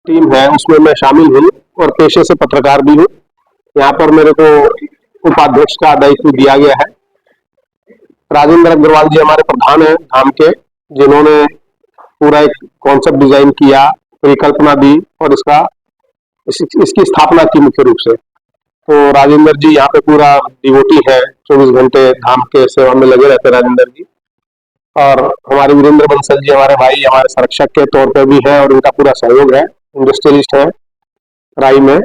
Team है उसमें मैं शामिल हूँ और पेशे से पत्रकार भी हूँ। यहाँ पर मेरे को उपाध्यक्ष का दायित्व दिया गया है। राजेंद्र अग्रवाल जी हमारे प्रधान हैं धाम के, जिन्होंने पूरा एक कॉन्सेप्ट डिजाइन किया, परिकल्पना दी और इसकी स्थापना की मुख्य रूप से। तो राजेंद्र जी यहाँ पे पूरा डिवोटी है, 24 घंटे धाम के सेवा में लगे रहते हैं राजेंद्र जी। और हमारे वीरेंद्र बंसल जी हमारे भाई, हमारे संरक्षक के तौर पे भी है और उनका पूरा सहयोग है। इंडस्ट्रियलिस्ट है राई में,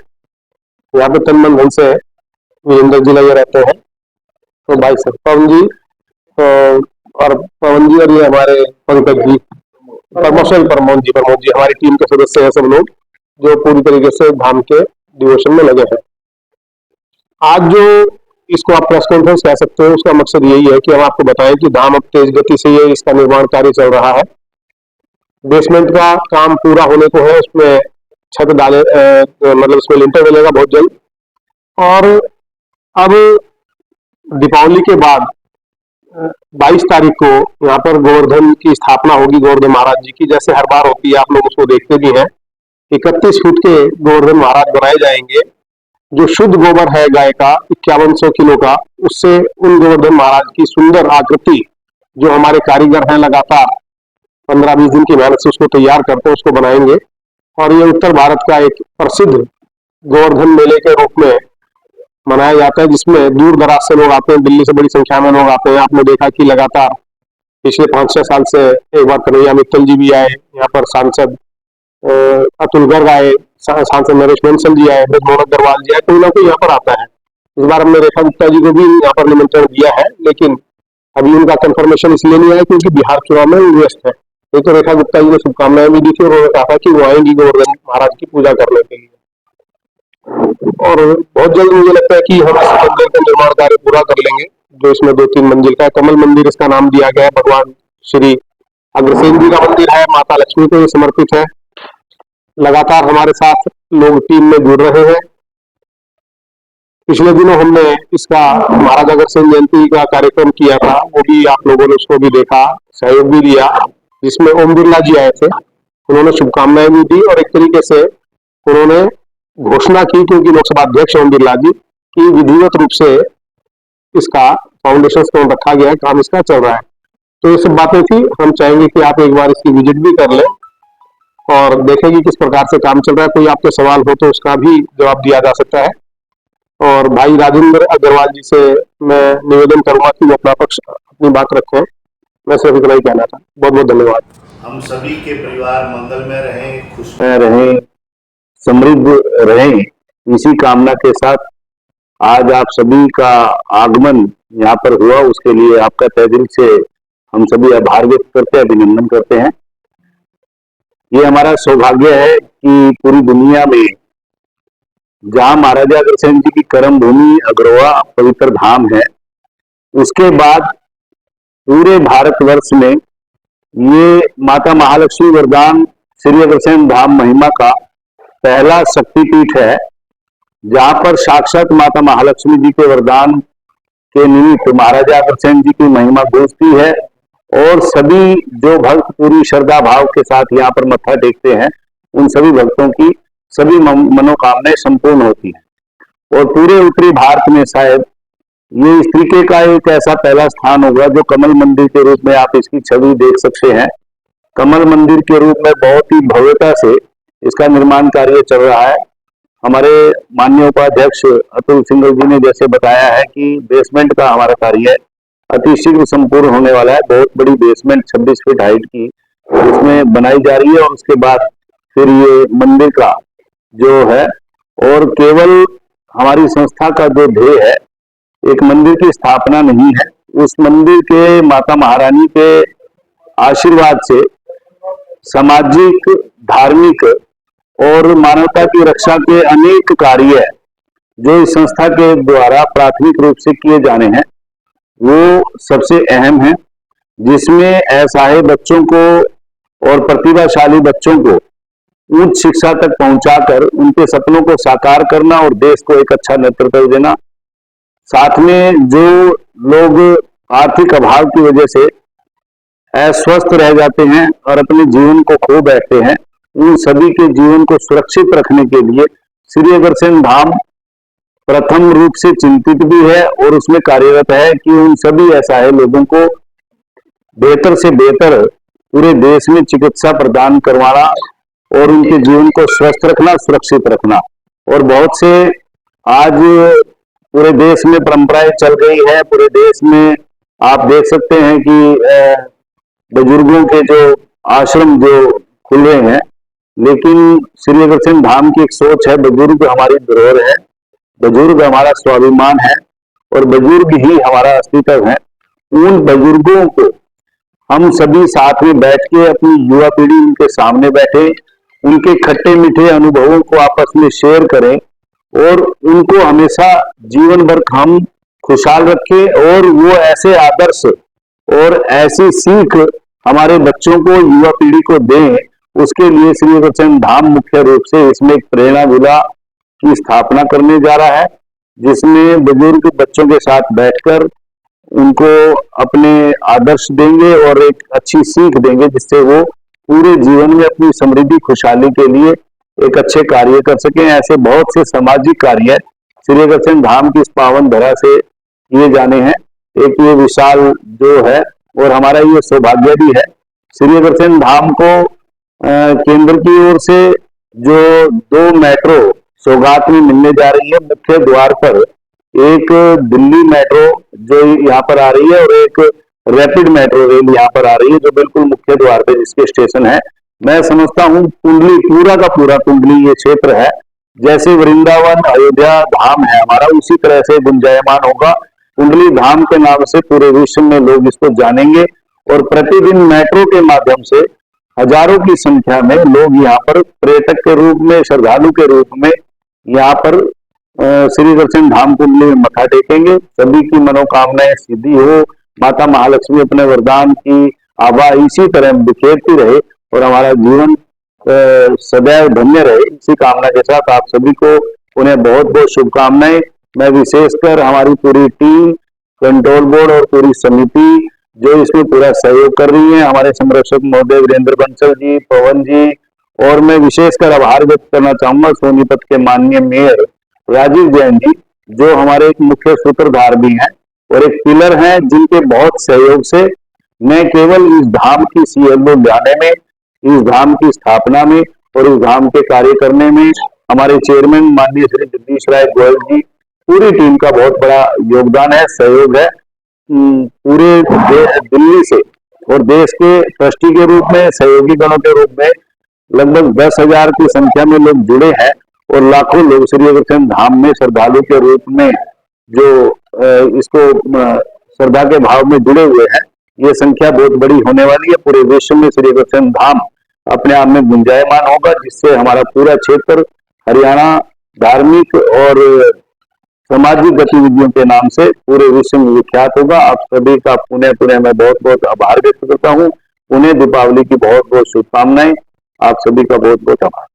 यहाँ पे तन मन धन से वीरेंद्र जी लगे रहते हैं। तो भाई सर पवन जी, तो और पवन जी और ये हमारे पंकज जी, प्रमोद जी हमारी टीम के सदस्य हैं सब लोग, जो पूरी तरीके से धाम के डिवोशन में लगे हैं। आज जो इसको आप प्रेस कॉन्फ्रेंस कह सकते हो, उसका मकसद यही है कि हम आपको बताएं कि धाम अब तेज गति से ये इसका निर्माण कार्य चल रहा है। बेसमेंट का काम पूरा होने को है, उसमें छत डाले मतलब उसमें लिंटर डलेगा बहुत जल्द। और अब दीपावली के बाद 22 तारीख को यहाँ पर गोवर्धन की स्थापना होगी, गोवर्धन महाराज जी की, जैसे हर बार होती है, आप लोग उसको देखते भी हैं। 31 फुट के गोवर्धन महाराज बनाए जाएंगे। जो शुद्ध गोबर है गाय का 5100 किलो का, उससे उन गोवर्धन महाराज की सुंदर आकृति जो हमारे कारीगर हैं लगातार 15-20 दिन की मेहनत से उसको तैयार करते हैं, उसको बनाएंगे। और ये उत्तर भारत का एक प्रसिद्ध गोवर्धन मेले के रूप में मनाया जाता है, जिसमें दूर दराज से लोग आते हैं, दिल्ली से बड़ी संख्या में लोग आते हैं। आपने देखा कि लगातार पिछले 5-6 साल से एक बार कन्हैया मित्तल जी भी आए यहाँ पर, सांसद अतुल गर्ग आए, सांसद नरेश बंसल जी आए, ब्रजमोहन अग्रवाल जी आए, कोई ना कोई यहाँ पर आता है। इस बार हमने रेखा गुप्ता जी को भी यहाँ पर निमंत्रण दिया है, लेकिन अभी उनका कंफर्मेशन इसलिए नहीं आया क्योंकि बिहार चुनाव में व्यस्त है। नहीं तो रेखा गुप्ता जी ने शुभकामनाएं भी दी थी और उन्होंने कहा था कि वो आएंगी गोवर्धन महाराज की पूजा करने के लिए। और बहुत जल्द मुझे लगता है कि हम इस मंदिर का निर्माण कार्य पूरा कर लेंगे, जो इसमें 2-3 मंजिल का है। कमल मंदिर इसका नाम दिया गया है, भगवान श्री अग्रसेन जी का मंदिर है, माता लक्ष्मी को ये समर्पित है। लगातार हमारे साथ लोग टीम में जुड़ रहे हैं। पिछले दिनों हमने इसका महाराज अग्रसेन जयंती का कार्यक्रम किया था, वो भी आप लोगों ने उसको भी देखा, सहयोग भी दिया, जिसमें ओम बिरला जी आए थे। उन्होंने शुभकामनाएं भी दी और एक तरीके से उन्होंने घोषणा की, क्योंकि लोकसभा अध्यक्ष ओम बिरला जी, की विधिवत रूप से इसका फाउंडेशन स्टोन रखा गया है, काम इसका चल रहा है। तो ये सब बातें थी। हम चाहेंगे कि आप एक बार इसकी विजिट भी कर लें और देखें कि किस प्रकार से काम चल रहा है। कोई आपके सवाल हो तो उसका भी जवाब दिया जा सकता है। और भाई राजेंद्र अग्रवाल जी से मैं निवेदन करूंगा कि वो अपना पक्ष, अपनी बात रखें। मैं सिर्फ इतना ही कहना था। बहुत बहुत धन्यवाद। हम सभी के परिवार मंगल में रहें, खुश में रहें, समृद्ध रहें, इसी कामना के साथ आज आप सभी का आगमन यहाँ पर हुआ, उसके लिए आपका तहे दिल से हम सभी आभार व्यक्त करते हैं, अभिनंदन करते हैं। ये हमारा सौभाग्य है कि पूरी दुनिया में जहाँ महाराजा अग्रसेन जी की कर्म भूमि अग्रवा पवित्र धाम है, उसके बाद पूरे भारतवर्ष में ये माता महालक्ष्मी वरदान श्री अग्रसेन धाम महिमा का पहला शक्तिपीठ है, जहाँ पर साक्षात माता महालक्ष्मी जी के वरदान के निमित्त महाराजा अग्रसेन जी की महिमा गूंजती है और सभी जो भक्त पूरी श्रद्धा भाव के साथ यहाँ पर मत्था टेकते हैं, उन सभी भक्तों की सभी मनोकामनाएं संपूर्ण होती हैं। और पूरे उत्तरी भारत में शायद ये इस तरीके का एक ऐसा पहला स्थान होगा जो कमल मंदिर के रूप में आप इसकी छवि देख सकते हैं। कमल मंदिर के रूप में बहुत ही भव्यता से इसका निर्माण कार्य चल रहा है। हमारे माननीय उपाध्यक्ष अतुल सिंह जी ने जैसे बताया है कि बेसमेंट का हमारा कार्य अति शीघ्र संपूर्ण होने वाला है। बहुत बड़ी बेसमेंट 26 फीट हाइट की उसमें बनाई जा रही है और उसके बाद फिर ये मंदिर का जो है, और केवल हमारी संस्था का जो ध्येय है एक मंदिर की स्थापना नहीं है, उस मंदिर के माता महारानी के आशीर्वाद से सामाजिक, धार्मिक और मानवता की रक्षा के अनेक कार्य जो इस संस्था के द्वारा प्राथमिक रूप से किए जाने हैं वो सबसे अहम है, जिसमें असहाय बच्चों को और प्रतिभाशाली बच्चों को उच्च शिक्षा तक पहुंचाकर उनके सपनों को साकार करना और देश को एक अच्छा नेतृत्व देना। साथ में जो लोग आर्थिक अभाव की वजह से अस्वस्थ रह जाते हैं और अपने जीवन को खो बैठते हैं, उन सभी के जीवन को सुरक्षित रखने के लिए श्री अग्रसेन धाम प्रथम रूप से चिंतित भी है और उसमें कार्यरत है कि उन सभी असहाय लोगों को बेहतर से बेहतर पूरे देश में चिकित्सा प्रदान करवाना और उनके जीवन को स्वस्थ रखना, सुरक्षित रखना। और बहुत से आज पूरे देश में परंपराएं चल गई है। पूरे देश में आप देख सकते हैं कि बुजुर्गों के जो आश्रम जो खुल रहे हैं, लेकिन श्री अग्रसेन धाम की एक सोच है, बुजुर्ग हमारी धरोहर है, बुजुर्ग हमारा स्वाभिमान है और बुजुर्ग ही हमारा अस्तित्व है। उन बुजुर्गों को हम सभी साथ में बैठ के अपनी युवा पीढ़ी उनके सामने बैठे, उनके खट्टे मीठे अनुभवों को आपस में शेयर करें और उनको हमेशा जीवन भर हम खुशहाल रखें और वो ऐसे आदर्श और ऐसी सीख हमारे बच्चों को, युवा पीढ़ी को दें। उसके लिए श्री अग्रसेन धाम मुख्य रूप से इसमें एक प्रेरणा विला की स्थापना करने जा रहा है, जिसमें बुजुर्ग बच्चों के साथ बैठकर उनको अपने आदर्श देंगे और एक अच्छी सीख देंगे, जिससे वो पूरे जीवन में अपनी समृद्धि खुशहाली के लिए एक अच्छे कार्य कर सकें। ऐसे बहुत से सामाजिक कार्य श्री अग्रसेन धाम की इस पावन धरा से किए जाने हैं। एक ये विशाल जो है और हमारा ये सौभाग्य भी है, श्री अग्रसेन धाम को केंद्र की ओर से जो 2 मेट्रो सौगात में मिलने जा रही है। मुख्य द्वार पर एक दिल्ली मेट्रो जो यहाँ पर आ रही है और एक रैपिड मेट्रो रेल यहाँ पर आ रही है, जो बिल्कुल मुख्य द्वार पे जिसके स्टेशन है। मैं समझता हूँ कुंडली पूरा का पूरा कुंडली ये क्षेत्र है, जैसे वृंदावन अयोध्या धाम है हमारा, उसी तरह से गुंजायमान होगा। कुंडली धाम के नाम से पूरे विश्व में लोग इसको जानेंगे और प्रतिदिन मेट्रो के माध्यम से हजारों की संख्या में लोग यहाँ पर पर्यटक के रूप में, श्रद्धालु के रूप में यहाँ पर श्री अग्रसेन धाम कुंडली में मत्था टेकेंगे। सभी की मनोकामनाएं सिद्धि हो, माता महालक्ष्मी अपने वरदान की आभा इसी तरह बिखेरती रहे और हमारा जीवन सदैव धन्य रहे। इसी कामना के साथ आप सभी को उन्हें बहुत बहुत शुभकामनाएं। मैं विशेषकर हमारी पूरी टीम, कंट्रोल बोर्ड और पूरी समिति जो इसमें पूरा सहयोग कर रही है, हमारे संरक्षक महोदय वीरेंद्र बंसल जी, पवन जी, और मैं विशेषकर आभार व्यक्त करना चाहूंगा सोनीपत के माननीय मेयर राजीव जैन जी, जो हमारे एक मुख्य सूत्रधार भी हैं और एक पिलर हैं, जिनके बहुत सहयोग से न केवल इस धाम की CLO लाने में, इस धाम की स्थापना में और इस धाम के कार्य करने में हमारे चेयरमैन माननीय श्री जगदीश राय गोयल जी, पूरी टीम का बहुत बड़ा योगदान है, सहयोग है। पूरे दिल्ली से और देश के ट्रस्टी के रूप में, सहयोगी गणों के रूप में लगभग 10,000 की संख्या में लोग जुड़े हैं और लाखों लोग श्री अग्रसेन धाम में श्रद्धालु के रूप में जो इसको श्रद्धा के भाव में जुड़े हुए हैं। ये संख्या बहुत बड़ी होने वाली है। पूरे विश्व में श्री अग्रसेन धाम अपने आप में गुंजायमान होगा, जिससे हमारा पूरा क्षेत्र हरियाणा धार्मिक और सामाजिक गतिविधियों के नाम से पूरे विश्व में विख्यात होगा। आप सभी का पुनः मैं बहुत बहुत आभार व्यक्त करता हूँ। उन्हें दीपावली की बहुत बहुत शुभकामनाएं। आप सभी का बहुत बहुत आभार।